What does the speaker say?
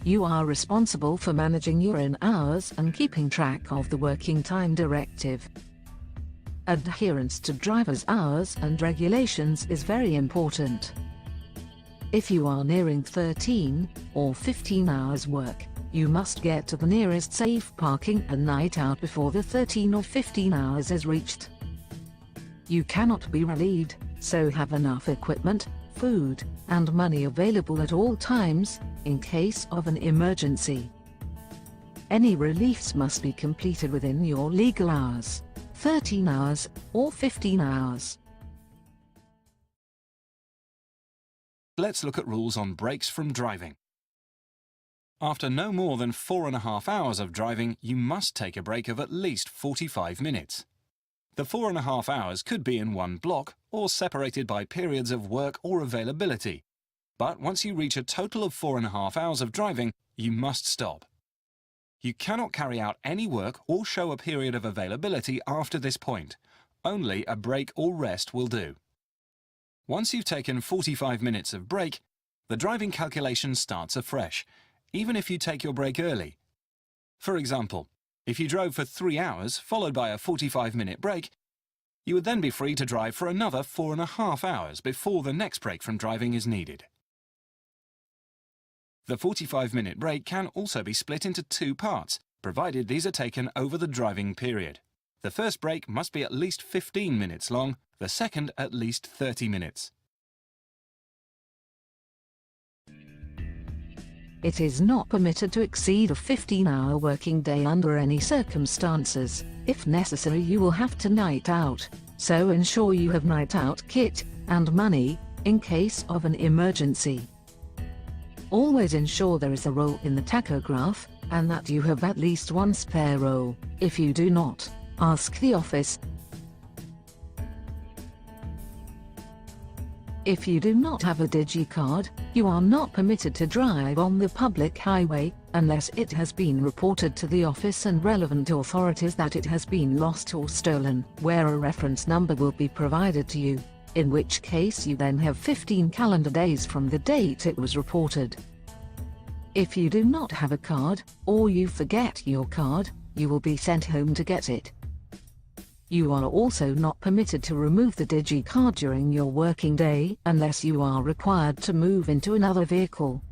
You are responsible for managing your own hours and keeping track of the Working Time Directive. Adherence to driver's hours and regulations is very important. If you are nearing 13 or 15 hours work, you must get to the nearest safe parking and night out before the 13 or 15 hours is reached. You cannot be relieved, so have enough equipment, food, and money available at all times, in case of an emergency. Any reliefs must be completed within your legal hours, 13 hours, or 15 hours. Let's look at rules on breaks from driving. After no more than 4.5 hours of driving, you must take a break of at least 45 minutes. The 4.5 hours could be in one block or separated by periods of work or availability. But once you reach a total of 4.5 hours of driving, you must stop. You cannot carry out any work or show a period of availability after this point. Only a break or rest will do. Once you've taken 45 minutes of break, the driving calculation starts afresh, even if you take your break early. For example, if you drove for 3 hours followed by a 45-minute break, you would then be free to drive for another 4.5 hours before the next break from driving is needed. The 45-minute break can also be split into 2 parts, provided these are taken over the driving period. The first break must be at least 15 minutes long, the second at least 30 minutes. It is not permitted to exceed a 15-hour working day under any circumstances. If necessary, you will have to night out, so ensure you have night out kit and money in case of an emergency. Always ensure there is a roll in the tachograph and that you have at least one spare roll. If you do not, ask the office. If you do not have a DigiCard, you are not permitted to drive on the public highway, unless it has been reported to the office and relevant authorities that it has been lost or stolen, where a reference number will be provided to you, in which case you then have 15 calendar days from the date it was reported. If you do not have a card, or you forget your card, you will be sent home to get it. You are also not permitted to remove the DigiCard during your working day unless you are required to move into another vehicle.